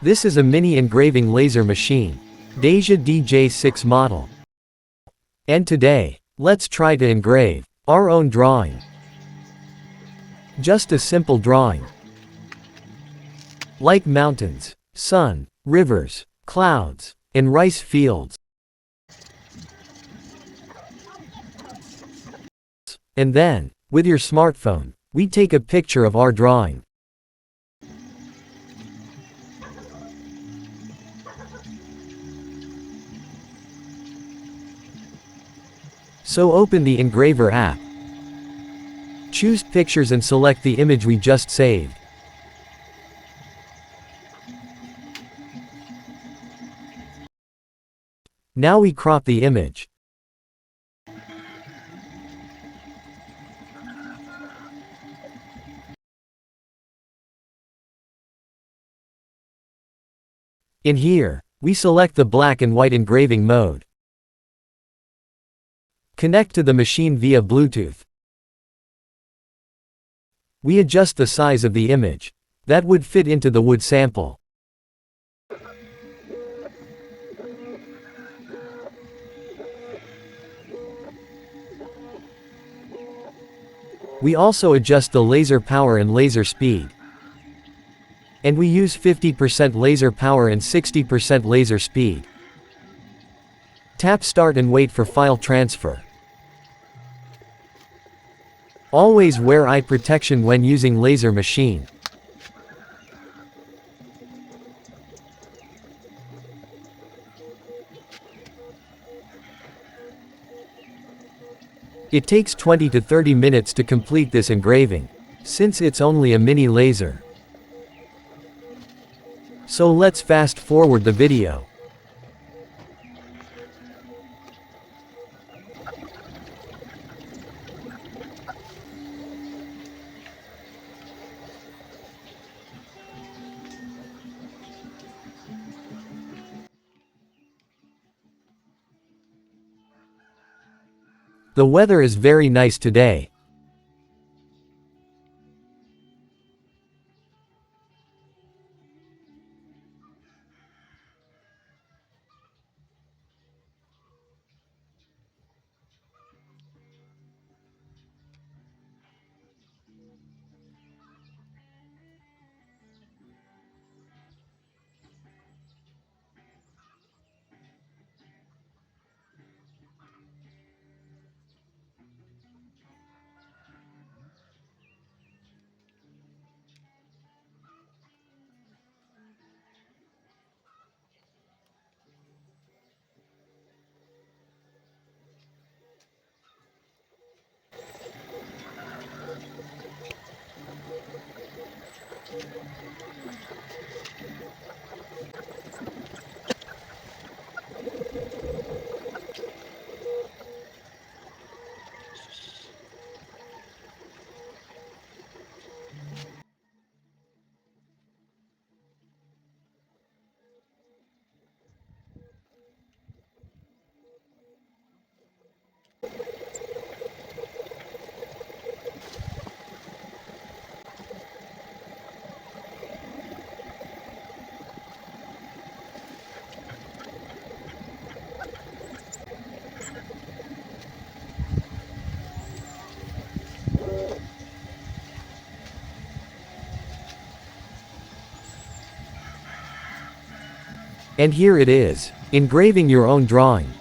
This is a mini engraving laser machine, Daja dj6 model. And today, let's try to engrave our own drawing. Just a simple drawing. Like mountains, sun, rivers, clouds, and rice fields. And then, with your smartphone, we take a picture of our drawing. So open the Engraver app. Choose Pictures and select the image we just saved. Now we crop the image. In here, we select the black and white engraving mode. Connect to the machine via Bluetooth. We adjust the size of the image that would fit into the wood sample. We also adjust the laser power and laser speed. And we use 50% laser power and 60% laser speed. Tap Start and wait for file transfer. Always wear eye protection when using laser machine. It takes 20 to 30 minutes to complete this engraving, since it's only a mini laser. So let's fast forward the video. The weather is very nice today. And here it is, engraving your own drawing.